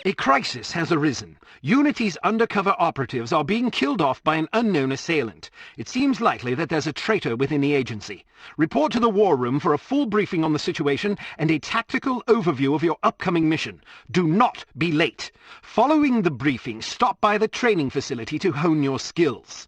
A crisis has arisen. Unity's undercover operatives are being killed off by an unknown assailant. It seems likely that there's a traitor within the agency. Report to the war room for a full briefing on the situation and a tactical overview of your upcoming mission. Do not be late. Following the briefing, stop by the training facility to hone your skills.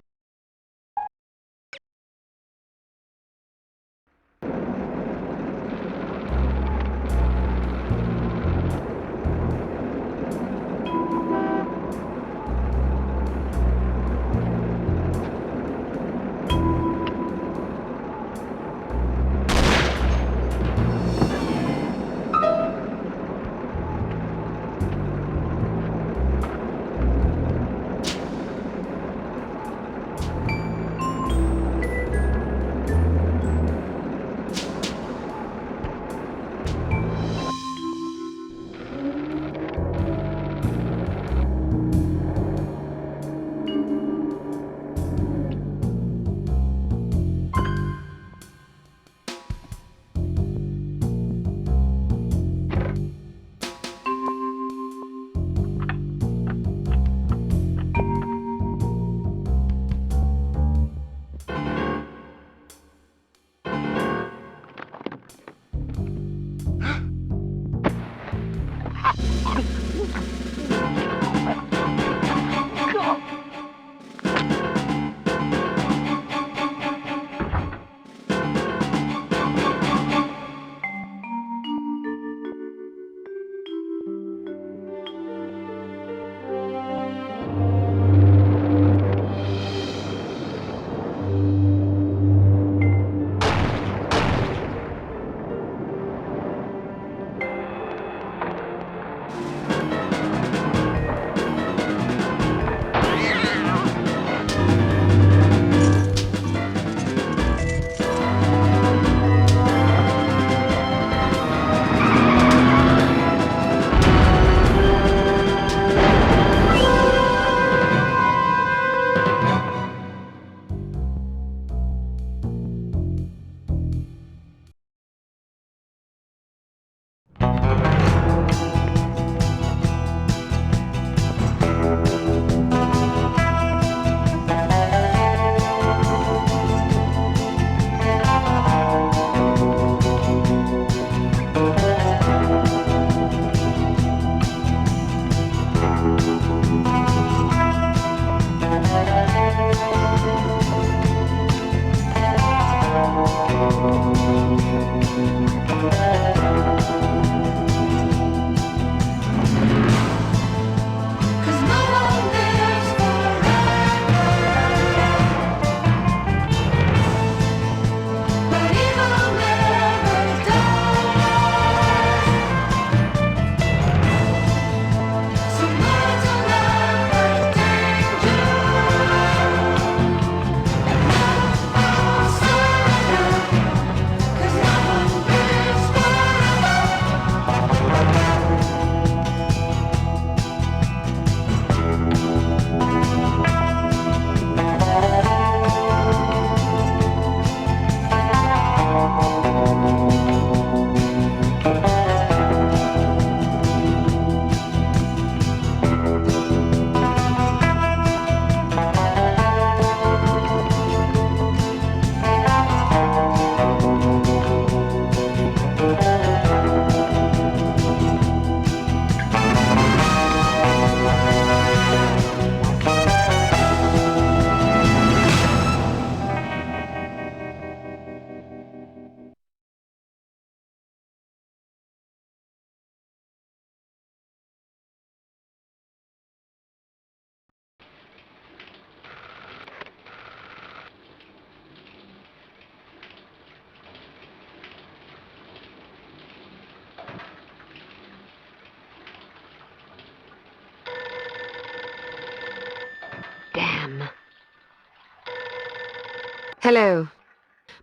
Hello.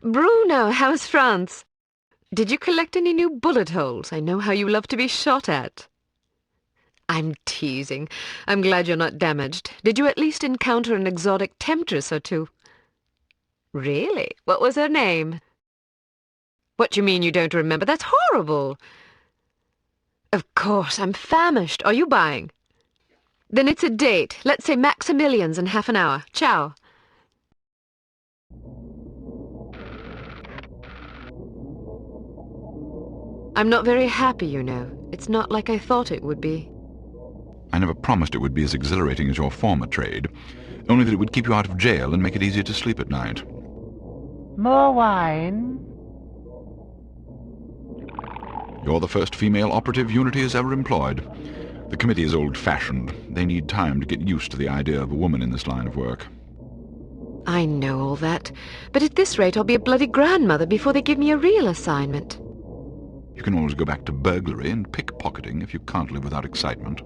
Bruno, how's France? Did you collect any new bullet holes? I know how you love to be shot at. I'm teasing. I'm glad you're not damaged. Did you at least encounter an exotic temptress or two? Really? What was her name? What do you mean you don't remember? That's horrible. Of course, I'm famished. Are you buying? Then it's a date. Let's say Maximilian's in half an hour. Ciao. I'm not very happy, you know. It's not like I thought it would be. I never promised it would be as exhilarating as your former trade, only that it would keep you out of jail and make it easier to sleep at night. More wine? You're the first female operative Unity has ever employed. The committee is old-fashioned. They need time to get used to the idea of a woman in this line of work. I know all that, but at this rate I'll be a bloody grandmother before they give me a real assignment. You can always go back to burglary and pickpocketing if you can't live without excitement.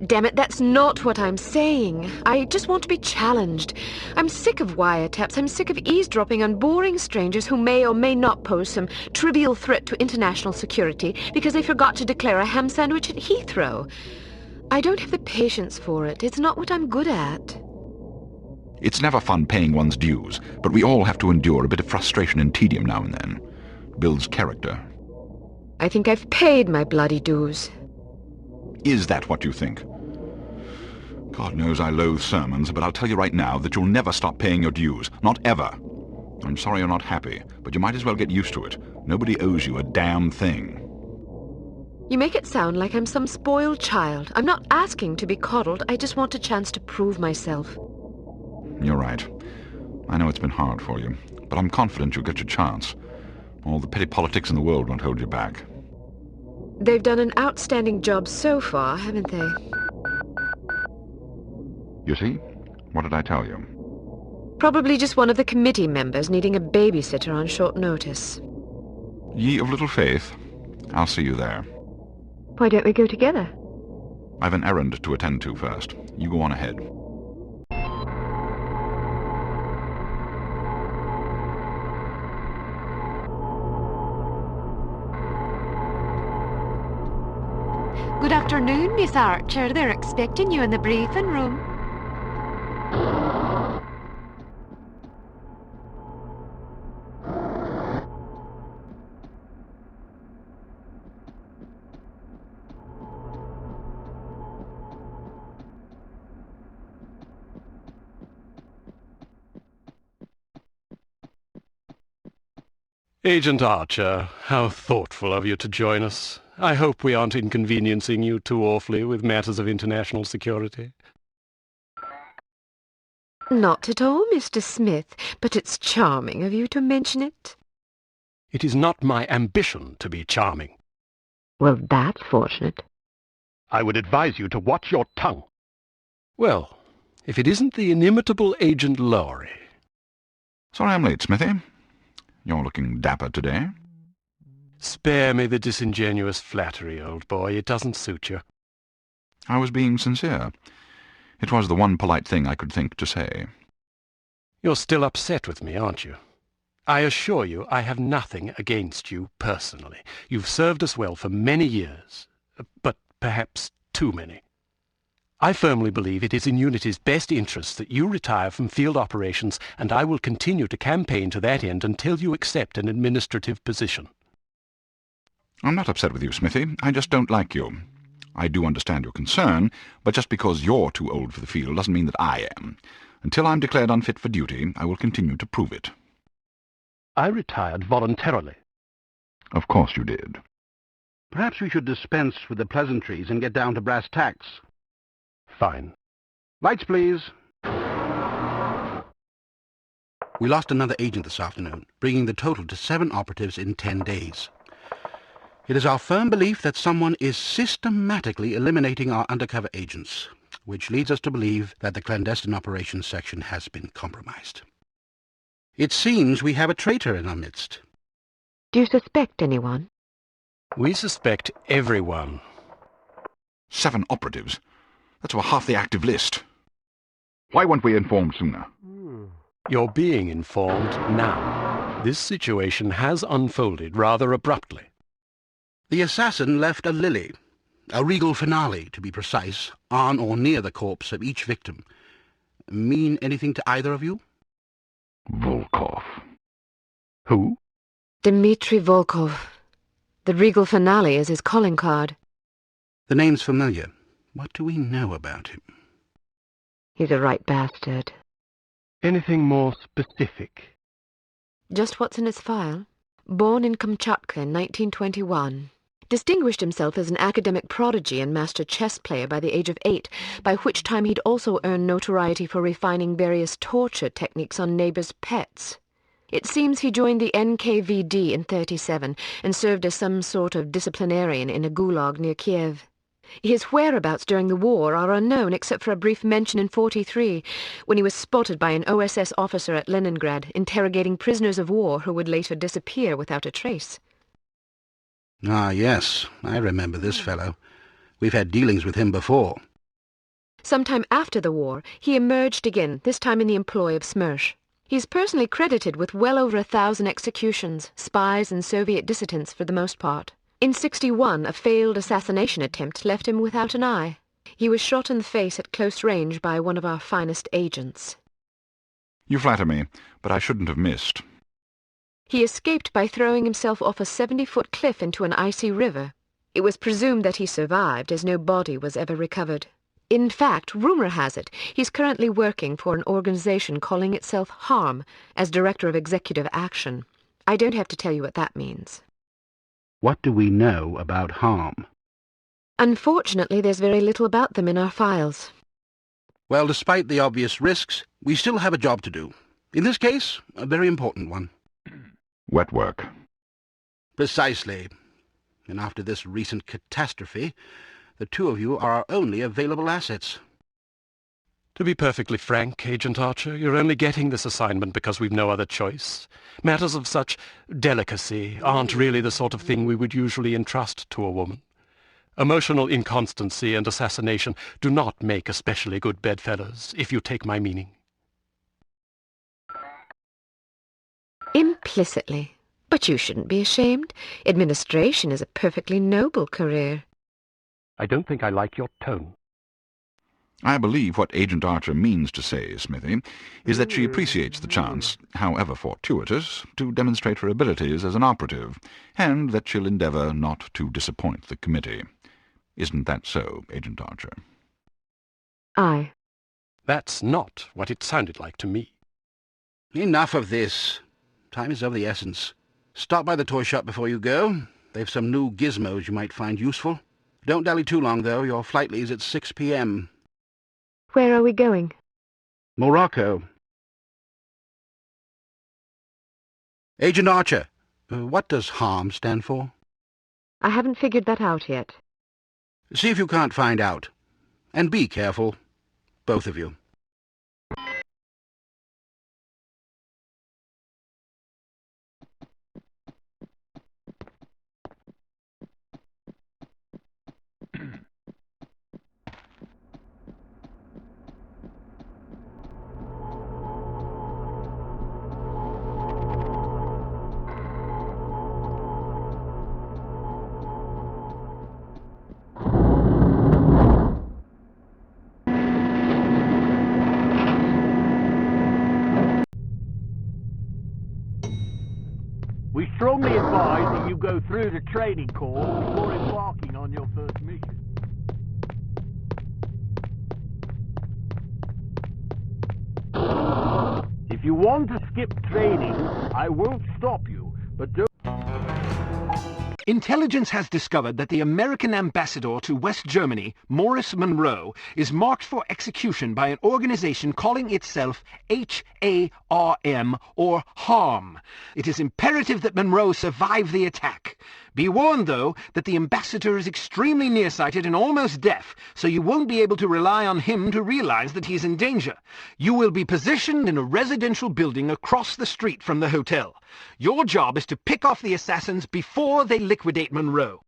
Damn it, that's not what I'm saying. I just want to be challenged. I'm sick of wiretaps. I'm sick of eavesdropping on boring strangers who may or may not pose some trivial threat to international security because they forgot to declare a ham sandwich at Heathrow. I don't have the patience for it. It's not what I'm good at. It's never fun paying one's dues, but we all have to endure a bit of frustration and tedium now and then. Builds character. I think I've paid my bloody dues. Is that what you think? God knows I loathe sermons, but I'll tell you right now that you'll never stop paying your dues. Not ever. I'm sorry you're not happy, but you might as well get used to it. Nobody owes you a damn thing. You make it sound like I'm some spoiled child. I'm not asking to be coddled. I just want a chance to prove myself. You're right. I know it's been hard for you, but I'm confident you'll get your chance. All the petty politics in the world won't hold you back. They've done an outstanding job so far, haven't they? You see? What did I tell you? Probably just one of the committee members needing a babysitter on short notice. Ye of little faith. I'll see you there. Why don't we go together? I've an errand to attend to first. You go on ahead. Good afternoon, Miss Archer. They're expecting you in the briefing room. Agent Archer, how thoughtful of you to join us. I hope we aren't inconveniencing you too awfully with matters of international security. Not at all, Mr. Smith, but it's charming of you to mention it. It is not my ambition to be charming. Well, that's fortunate. I would advise you to watch your tongue. Well, if it isn't the inimitable Agent Lowry. Sorry I'm late, Smithy. You're looking dapper today. Spare me the disingenuous flattery, old boy. It doesn't suit you. I was being sincere. It was the one polite thing I could think to say. You're still upset with me, aren't you? I assure you I have nothing against you personally. You've served us well for many years, but perhaps too many. I firmly believe it is in Unity's best interest that you retire from field operations, and I will continue to campaign to that end until you accept an administrative position. I'm not upset with you, Smithy. I just don't like you. I do understand your concern, but just because you're too old for the field doesn't mean that I am. Until I'm declared unfit for duty, I will continue to prove it. I retired voluntarily. Of course you did. Perhaps we should dispense with the pleasantries and get down to brass tacks. Fine. Lights, please. We lost another agent this afternoon, bringing the total to 7 operatives in 10 days. It is our firm belief that someone is systematically eliminating our undercover agents, which leads us to believe that the clandestine operations section has been compromised. It seems we have a traitor in our midst. Do you suspect anyone? We suspect everyone. 7 operatives? That's over half the active list. Why weren't we informed sooner? You're being informed now. This situation has unfolded rather abruptly. The assassin left a lily, a regal finale, to be precise, on or near the corpse of each victim. Mean anything to either of you? Volkov. Who? Dmitri Volkov. The regal finale is his calling card. The name's familiar. What do we know about him? He's a right bastard. Anything more specific? Just what's in his file. Born in Kamchatka in 1921. Distinguished himself as an academic prodigy and master chess player by the age of 8, by which time he'd also earned notoriety for refining various torture techniques on neighbors' pets. It seems he joined the NKVD in 1937 and served as some sort of disciplinarian in a gulag near Kiev. His whereabouts during the war are unknown except for a brief mention in 1943, when he was spotted by an OSS officer at Leningrad interrogating prisoners of war who would later disappear without a trace. Ah, yes, I remember this fellow. We've had dealings with him before. Sometime after the war, he emerged again, this time in the employ of Smersh. He's personally credited with well over 1,000 executions, spies and Soviet dissidents for the most part. In 1961, a failed assassination attempt left him without an eye. He was shot in the face at close range by one of our finest agents. You flatter me, but I shouldn't have missed. He escaped by throwing himself off a 70-foot cliff into an icy river. It was presumed that he survived, as no body was ever recovered. In fact, rumor has it, he's currently working for an organization calling itself HARM as Director of Executive Action. I don't have to tell you what that means. What do we know about harm? Unfortunately, there's very little about them in our files. Well, despite the obvious risks, we still have a job to do. In this case, a very important one. Wet work. Precisely. And after this recent catastrophe, the two of you are our only available assets. To be perfectly frank, Agent Archer, you're only getting this assignment because we've no other choice. Matters of such delicacy aren't really the sort of thing we would usually entrust to a woman. Emotional inconstancy and assassination do not make especially good bedfellows, if you take my meaning. Implicitly. But you shouldn't be ashamed. Administration is a perfectly noble career. I don't think I like your tone. I believe what Agent Archer means to say, Smithy, is that she appreciates the chance, however fortuitous, to demonstrate her abilities as an operative, and that she'll endeavour not to disappoint the committee. Isn't that so, Agent Archer? Aye. That's not what it sounded like to me. Enough of this. Time is of the essence. Stop by the toy shop before you go. They've some new gizmos you might find useful. Don't dally too long, though. Your flight leaves at 6 p.m. Where are we going? Morocco. Agent Archer, what does HARM stand for? I haven't figured that out yet. See if you can't find out. And be careful, both of you. We strongly advise that you go through the training course before embarking on your first mission. If you want to skip training, I won't stop you, but don't... Intelligence has discovered that the American ambassador to West Germany, Maurice Monroe, is marked for execution by an organization calling itself HARM, or HARM. It is imperative that Monroe survive the attack. Be warned, though, that the ambassador is extremely nearsighted and almost deaf, so you won't be able to rely on him to realize that he is in danger. You will be positioned in a residential building across the street from the hotel. Your job is to pick off the assassins before they liquidate Monroe.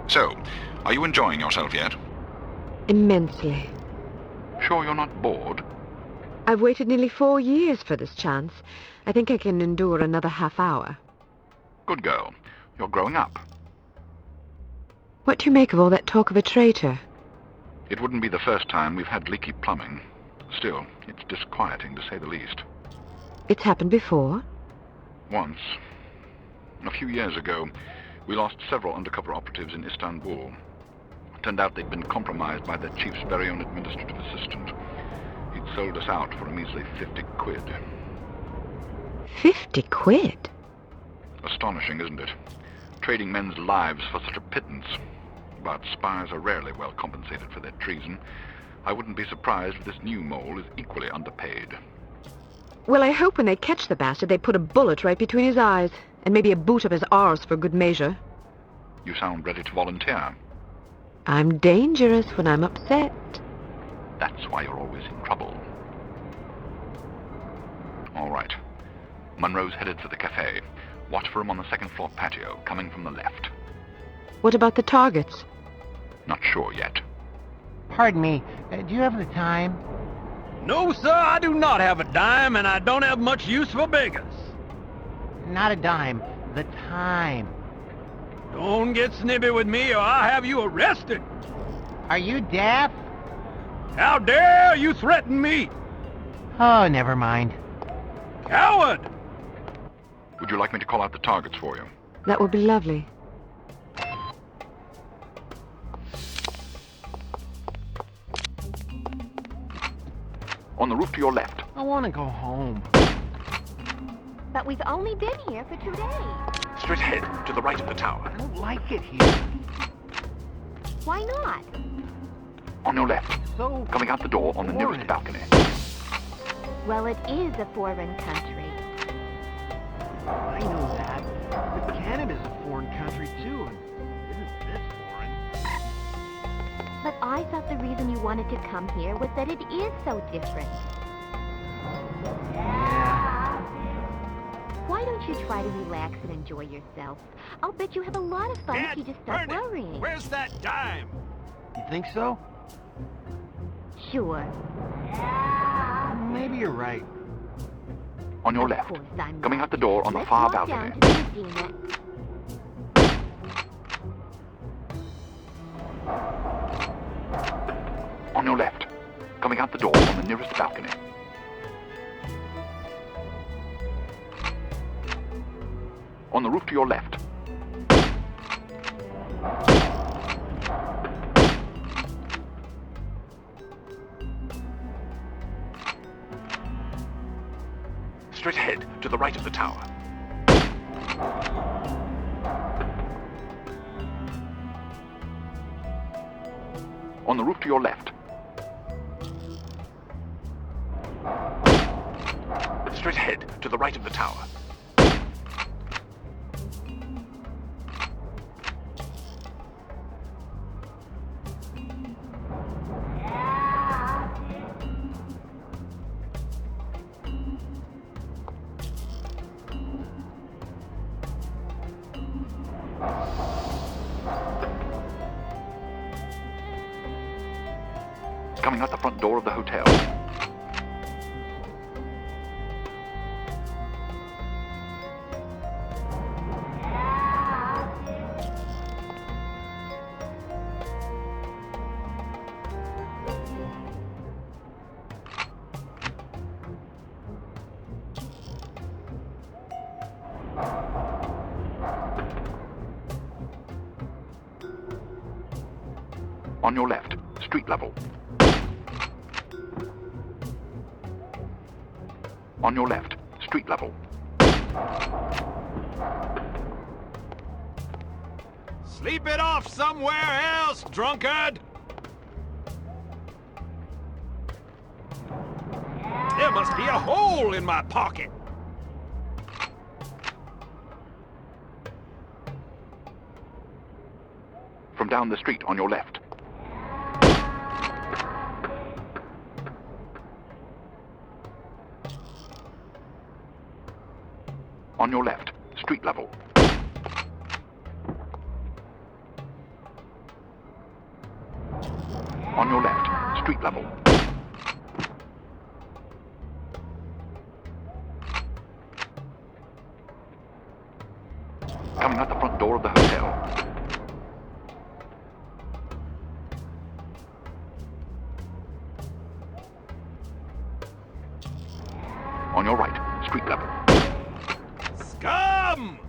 So, are you enjoying yourself yet? Immensely. Sure you're not bored? I've waited nearly 4 years for this chance. I think I can endure another half hour. Good girl. You're growing up. What do you make of all that talk of a traitor? It wouldn't be the first time we've had leaky plumbing. Still, it's disquieting to say the least. It's happened before? Once, a few years ago, we lost several undercover operatives in Istanbul. Turned out they'd been compromised by their chief's very own administrative assistant. He'd sold us out for a measly 50 quid. 50 quid? Astonishing, isn't it? Trading men's lives for such a pittance. But spies are rarely well compensated for their treason. I wouldn't be surprised if this new mole is equally underpaid. Well, I hope when they catch the bastard they put a bullet right between his eyes, and maybe a boot up his arse for good measure. You sound ready to volunteer. I'm dangerous when I'm upset. That's why you're always in trouble. All right. Munro's headed for the cafe. Watch for him on the second floor patio, coming from the left. What about the targets? Not sure yet. Pardon me, do you have the time? No, sir, I do not have a dime, and I don't have much use for beggars. Not a dime, the time. Don't get snippy with me, or I'll have you arrested. Are you deaf? How dare you threaten me? Oh, never mind. Coward! Would you like me to call out the targets for you? That would be lovely. On the roof to your left. I want to go home. But we've only been here for 2 days. Straight ahead, to the right of the tower. I don't like it here. Why not? On your left. So Coming out the door on the nearest foreign. balcony. Well, it is a foreign country. I know that. But Canada's a foreign country too, and isn't this foreign? But I thought the reason you wanted to come here was that it is so different. Yeah. Why don't you try to relax and enjoy yourself? I'll bet you have a lot of fun if you just stop worrying. Where's that dime? You think so? Sure. Maybe you're right. On your Of left. course I'm Coming not. out the door on the Let's far walk balcony. down to the museum. On your left. Coming out the door on the nearest balcony. On the roof to your left. Straight ahead, to the right of the tower. On the roof to your left. Straight ahead, to the right of the tower. Coming out the front door of the hotel. On your left, street level. On your left, street level. Sleep it off somewhere else, drunkard! There must be a hole in my pocket. From down the street on your left. On your left, street level. On your left, street level. Coming out the front door of the hotel. On your right, street level. Scum!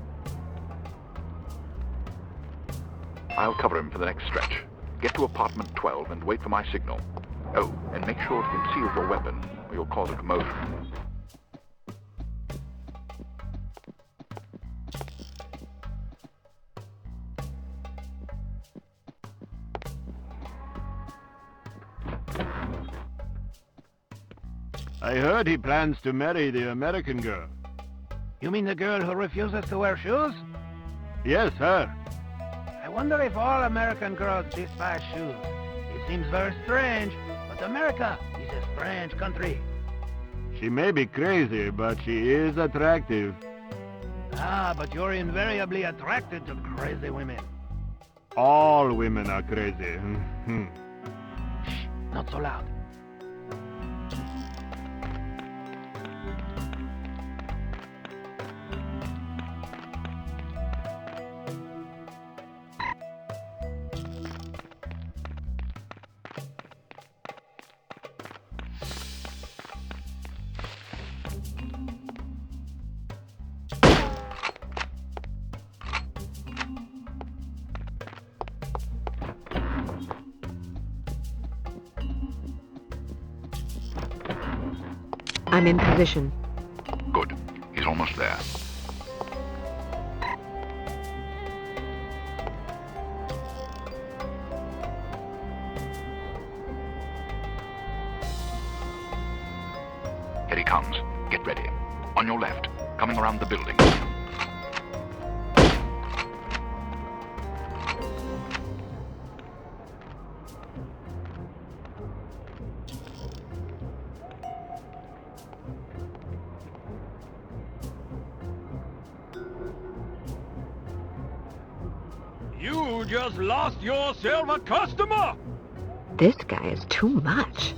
I'll cover him for the next stretch. Get to apartment 12 and wait for my signal. Oh, and make sure to conceal your weapon, or you'll cause a commotion. I heard he plans to marry the American girl. You mean the girl who refuses to wear shoes? Yes, her. I wonder if all American girls despise shoes. It seems very strange, but America is a strange country. She may be crazy, but she is attractive. Ah, but you're invariably attracted to crazy women. All women are crazy. Shh, not so loud. I'm in position. Good. He's almost there. Here he comes. Get ready. On your left, coming around the building. You just lost yourself a customer! This guy is too much.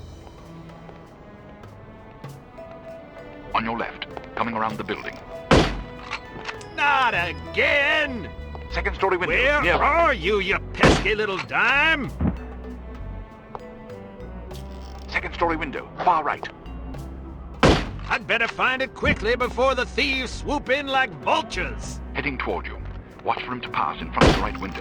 On your left, coming around the building. Not again! Second story window. Where near. are you, you pesky little dime? Second story window, far right. I'd better find it quickly before the thieves swoop in like vultures. Heading toward you. Watch for him to pass in front of the right window.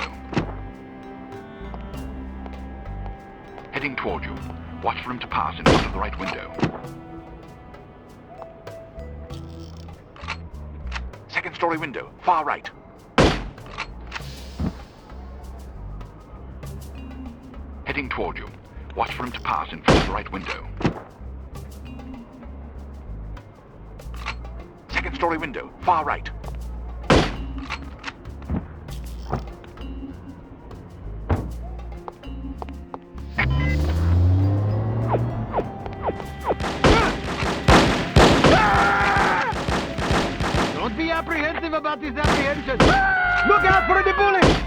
Heading toward you. Watch for him to pass in front of the right window. Second story window, far right. Heading toward you. Watch for him to pass in front of the right window. Second story window, far right. Don't be apprehensive about this apprehension. Look out for the bullet!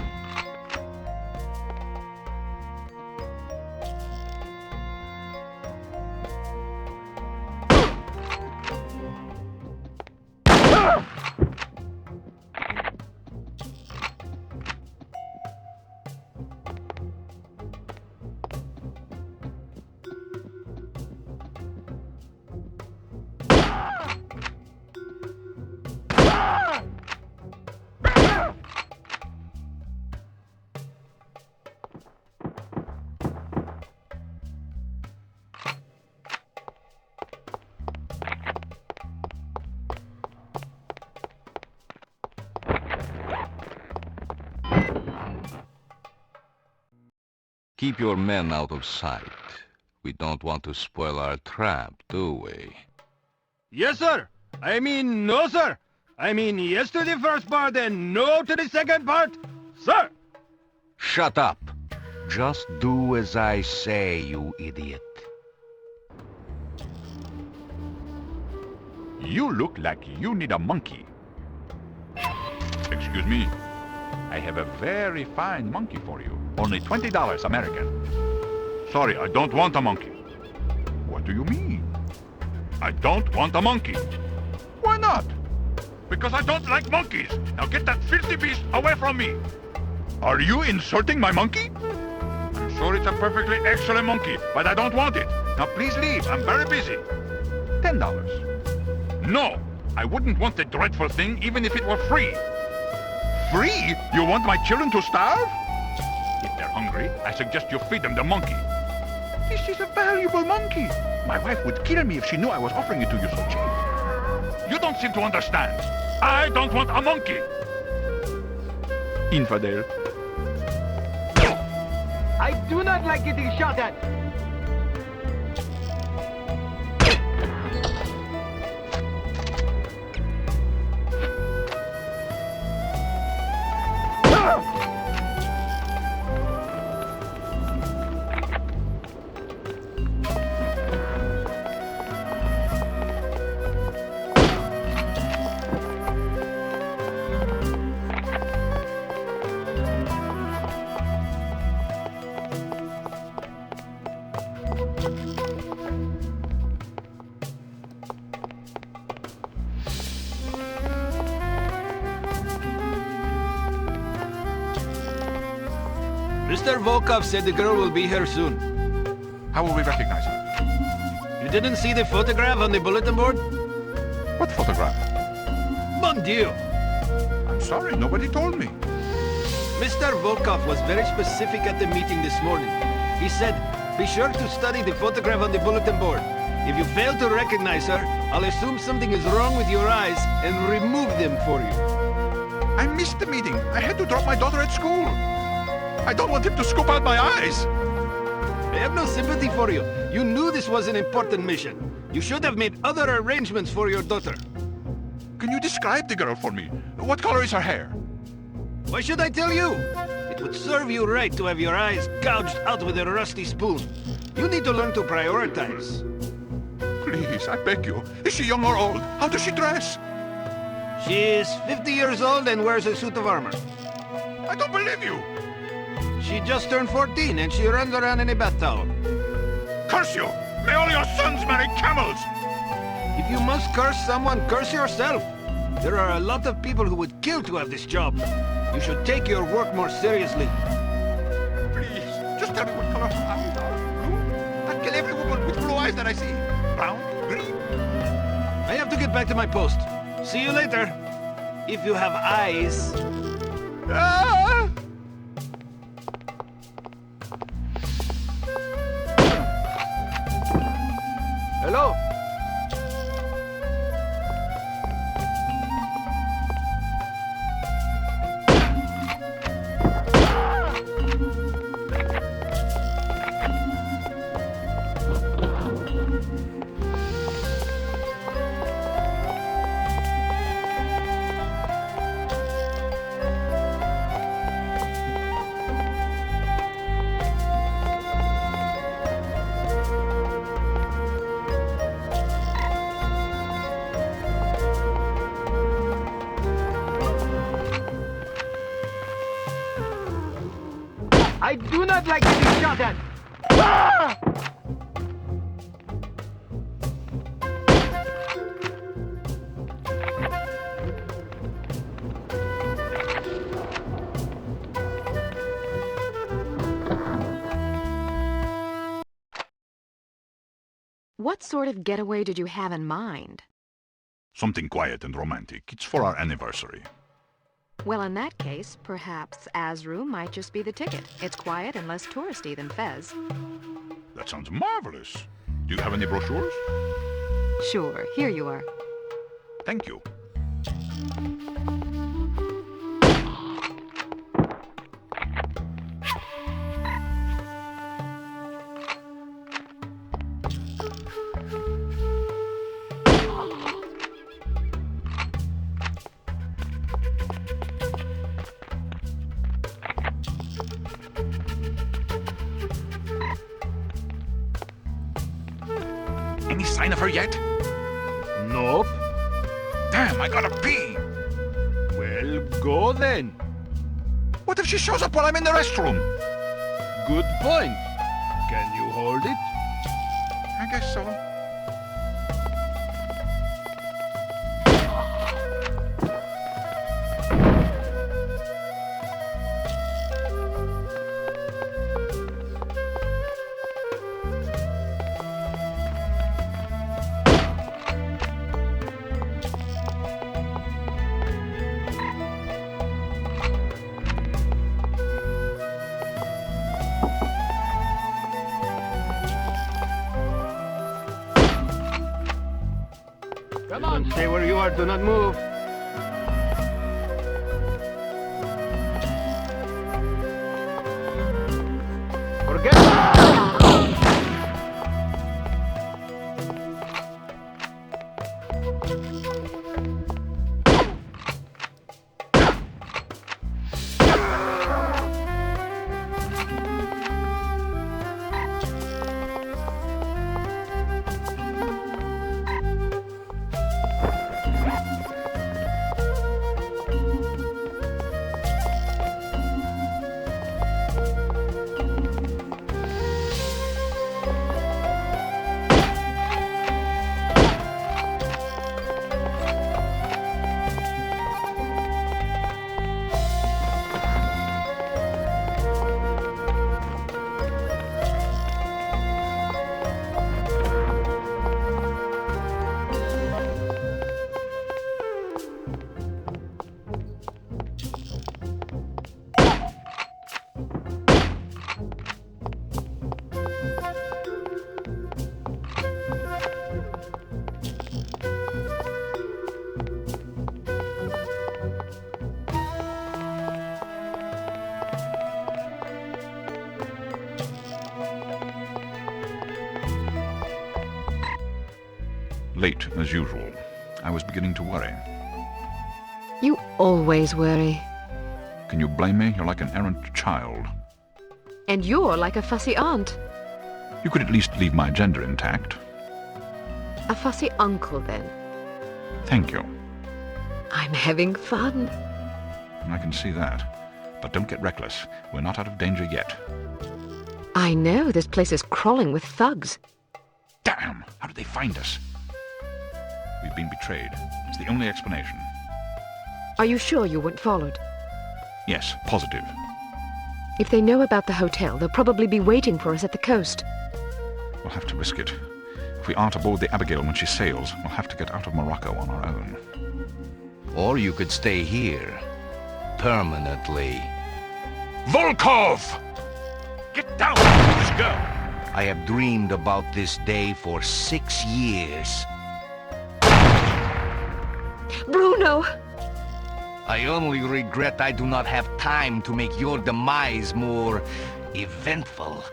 Keep your men out of sight. We don't want to spoil our trap, do we? Yes, sir. I mean, no, sir. I mean, yes to the first part and no to the second part, sir. Shut up. Just do as I say, you idiot. You look like you need a monkey. Excuse me. I have a very fine monkey for you. Only $20 American. Sorry, I don't want a monkey. What do you mean? I don't want a monkey. Why not? Because I don't like monkeys. Now get that filthy beast away from me. Are you insulting my monkey? I'm sure it's a perfectly excellent monkey, but I don't want it. Now please leave. I'm very busy. $10. No! I wouldn't want the dreadful thing even if it were free. Free? You want my children to starve? If they're hungry, I suggest you feed them the monkey. This is a valuable monkey. My wife would kill me if she knew I was offering it to you so cheap. You don't seem to understand. I don't want a monkey. Infidel. I do not like getting shot at. Mr. Volkov said the girl will be here soon. How will we recognize her? You didn't see the photograph on the bulletin board? What photograph? Mon Dieu! I'm sorry, nobody told me. Mr. Volkov was very specific at the meeting this morning. He said, be sure to study the photograph on the bulletin board. If you fail to recognize her, I'll assume something is wrong with your eyes and remove them for you. I missed the meeting. I had to drop my daughter at school. I don't want him to scoop out my eyes. I have no sympathy for you. You knew this was an important mission. You should have made other arrangements for your daughter. Can you describe the girl for me? What color is her hair? Why should I tell you? It would serve you right to have your eyes gouged out with a rusty spoon. You need to learn to prioritize. Please, I beg you. Is she young or old? How does she dress? She is 50 years old and wears a suit of armor. I don't believe you. She just turned 14 and she runs around in a bath towel. Curse you! May all your sons marry camels! If you must curse someone, curse yourself. There are a lot of people who would kill to have this job. You should take your work more seriously. Please, just tell me what color her eyes are. Blue? I'd kill every woman with blue eyes that I see. Brown? Green? I have to get back to my post. See you later. If you have eyes. Ah! Hello? I do not like getting shot at! Ah! What sort of getaway did you have in mind? Something quiet and romantic. It's for our anniversary. Well, in that case, perhaps Azru might just be the ticket. It's quiet and less touristy than Fez. That sounds marvelous. Do you have any brochures? Sure, here you are. Thank you. Any sign of her yet? Nope. Damn, I gotta pee. Well, go then. What if she shows up while I'm in the restroom? Good point. Can you hold it? I guess so. Come on, stay where you are. Do not move. Forget it. Late, as usual. I was beginning to worry. You always worry. Can you blame me? You're like an errant child. And you're like a fussy aunt. You could at least leave my gender intact. A fussy uncle, then. Thank you. I'm having fun. I can see that. But don't get reckless. We're not out of danger yet. I know, this place is crawling with thugs. Damn! How did they find us? We've been betrayed. It's the only explanation. Are you sure you weren't followed? Yes, positive. If they know about the hotel, they'll probably be waiting for us at the coast. We'll have to risk it. If we aren't aboard the Abigail when she sails, we'll have to get out of Morocco on our own. Or you could stay here. Permanently. Volkov! Get down, foolish girl! I have dreamed about this day for 6 years. Bruno! I only regret I do not have time to make your demise more eventful.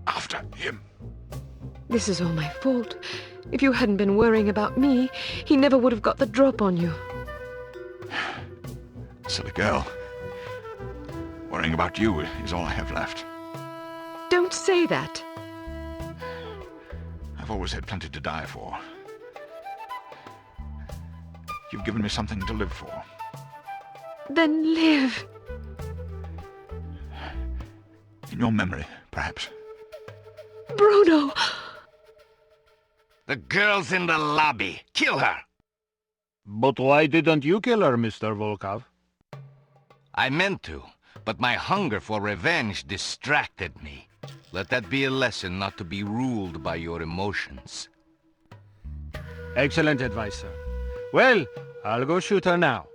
After him. This is all my fault. If you hadn't been worrying about me, he never would have got the drop on you. Silly girl. Worrying about you is all I have left. Don't say that. I've always had plenty to die for. You've given me something to live for. Then live. In your memory, perhaps. Bruno! The girl's in the lobby. Kill her! But why didn't you kill her, Mr. Volkov? I meant to, but my hunger for revenge distracted me. Let that be a lesson not to be ruled by your emotions. Excellent advice, sir. Well, I'll go shoot her now.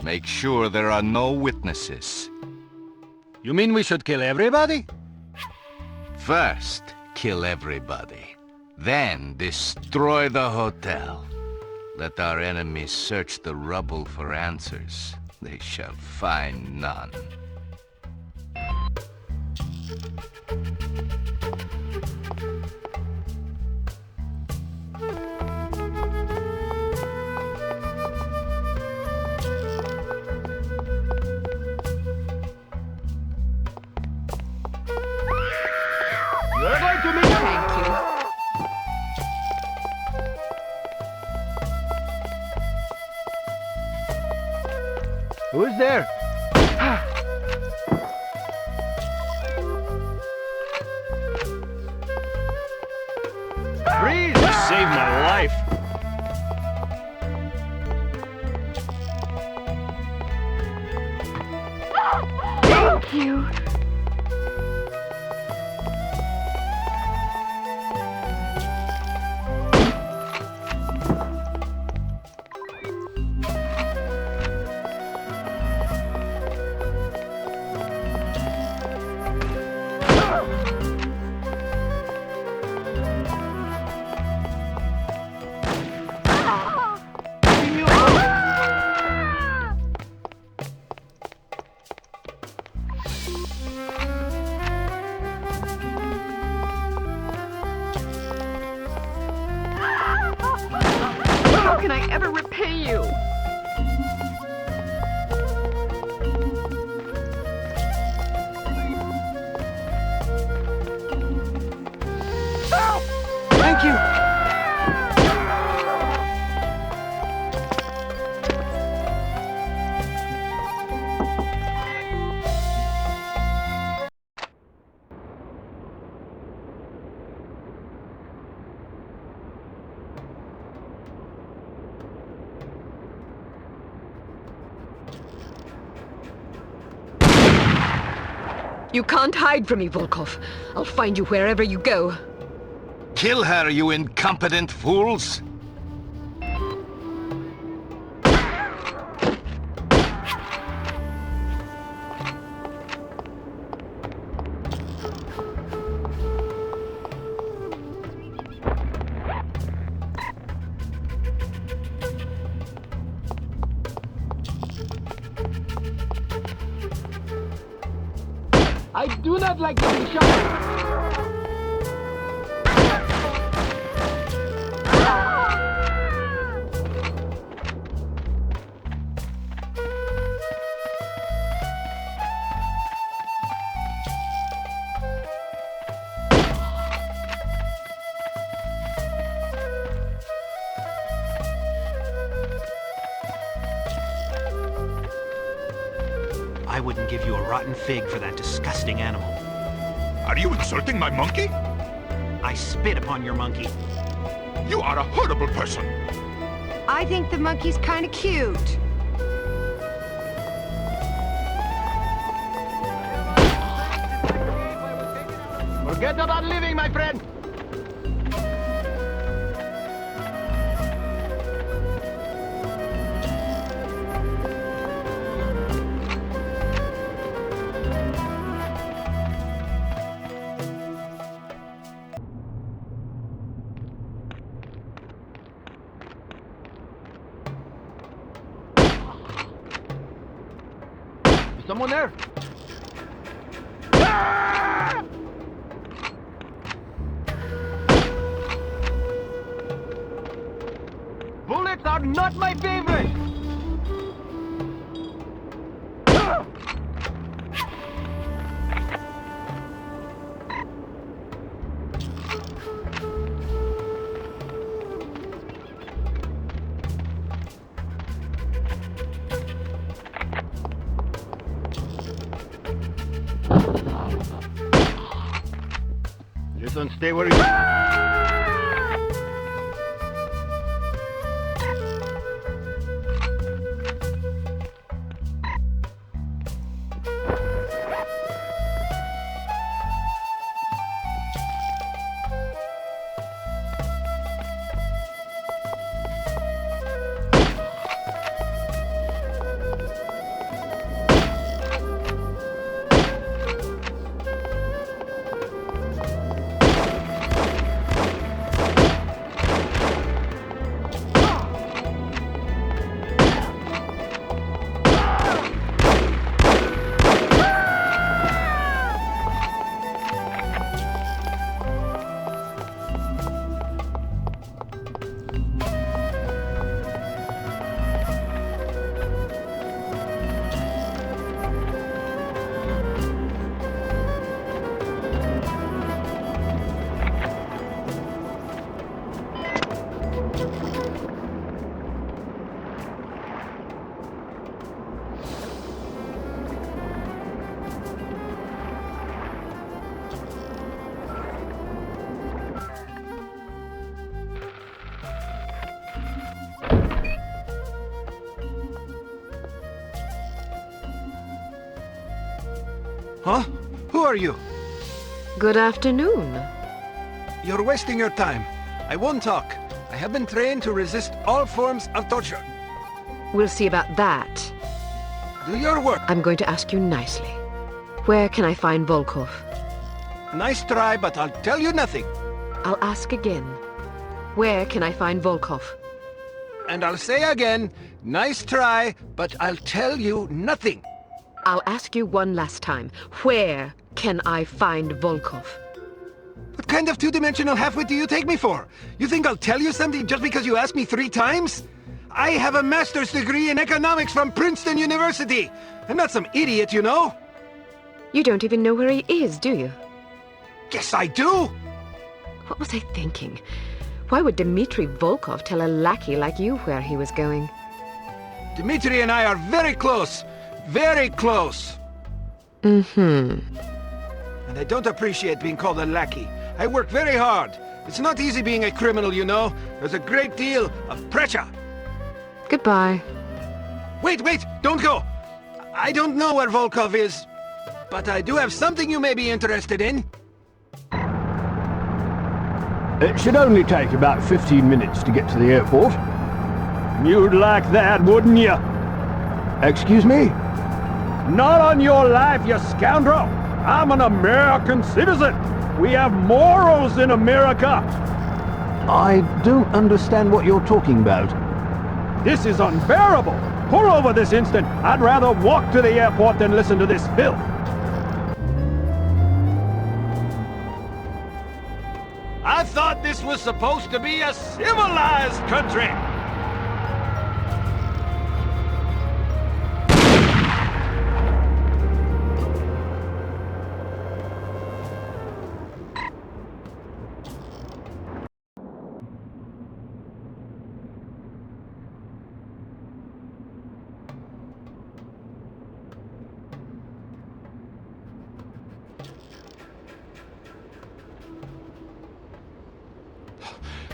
Make sure there are no witnesses. You mean we should kill everybody? First, kill everybody. Then destroy the hotel. Let our enemies search the rubble for answers. They shall find none. You're going to meet him. Thank you. Who's there? Freeze! You saved my life. Thank you. You can't hide from me, Volkov. I'll find you wherever you go. Kill her, you incompetent fools! I do not like getting shot! I wouldn't give you a rotten fig for that disgusting animal. Are you insulting my monkey? I spit upon your monkey. You are a horrible person. I think the monkey's kind of cute. Forget about living, my friend! Is someone there? Ah! Bullets are not my favorite! Ah! Listen, stay where you are. Huh? Who are you? Good afternoon. You're wasting your time. I won't talk. I have been trained to resist all forms of torture. We'll see about that. Do your work. I'm going to ask you nicely. Where can I find Volkov? Nice try, but I'll tell you nothing. I'll ask again. Where can I find Volkov? And I'll say again, nice try, but I'll tell you nothing. I'll ask you one last time. Where can I find Volkov? What kind of two-dimensional halfwit do you take me for? You think I'll tell you something just because you asked me 3 times? I have a master's degree in economics from Princeton University. I'm not some idiot, you know? You don't even know where he is, do you? Yes, I do! What was I thinking? Why would Dmitri Volkov tell a lackey like you where he was going? Dmitri and I are very close. Very close. Mm-hmm. And I don't appreciate being called a lackey. I work very hard. It's not easy being a criminal, you know. There's a great deal of pressure. Goodbye. Wait, don't go. I don't know where Volkov is. but I do have something you may be interested in. It should only take about 15 minutes to get to the airport. You'd like that, wouldn't you? Excuse me? Not on your life, you scoundrel! I'm an American citizen! We have morals in America! I don't understand what you're talking about. This is unbearable! Pull over this instant! I'd rather walk to the airport than listen to this filth! I thought this was supposed to be a civilized country!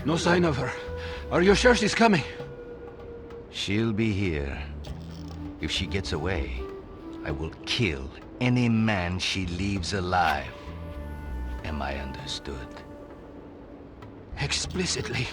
No sign of her. Are you sure she's coming? She'll be here. If she gets away, I will kill any man she leaves alive. Am I understood? Explicitly.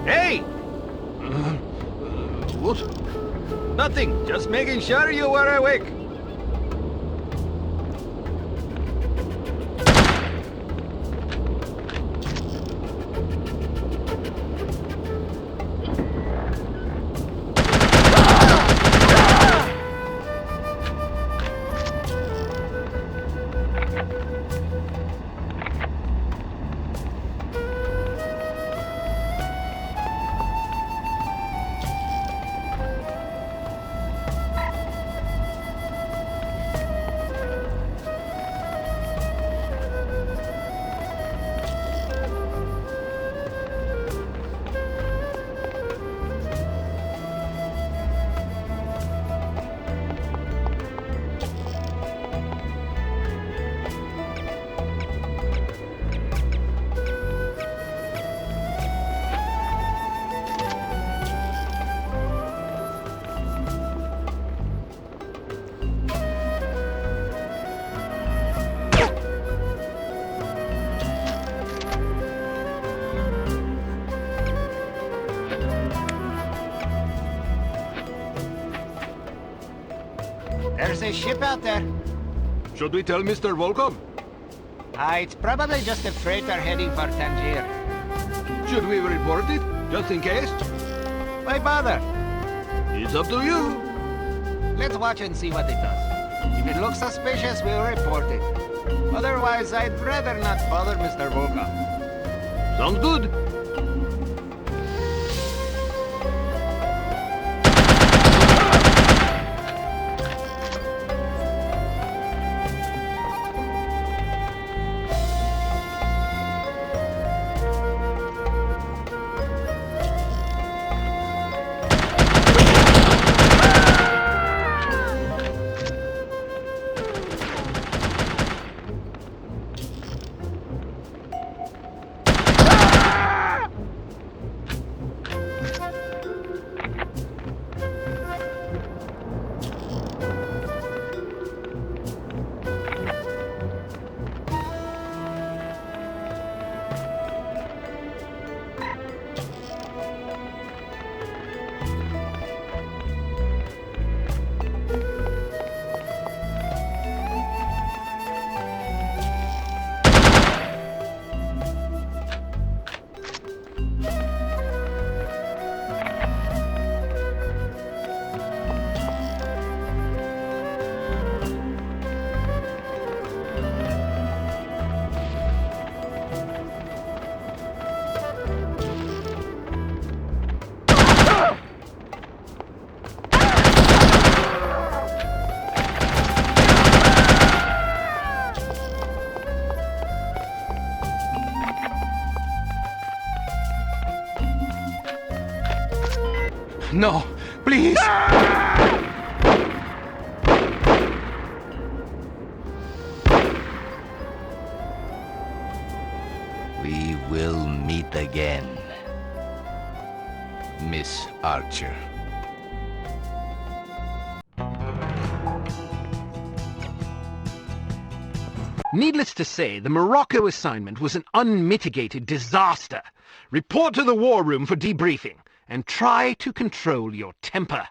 Hey! What? Nothing. Just making sure you were awake. There's a ship out there. Should we tell Mr. Volcom? It's probably just a freighter heading for Tangier. Should we report it, just in case? Why bother? It's up to you. Let's watch and see what it does. If it looks suspicious, we'll report it. Otherwise, I'd rather not bother Mr. Volcom. Sounds good. No, please! We will meet again, Miss Archer. Needless to say, the Morocco assignment was an unmitigated disaster. Report to the war room for debriefing, and try to control your temper.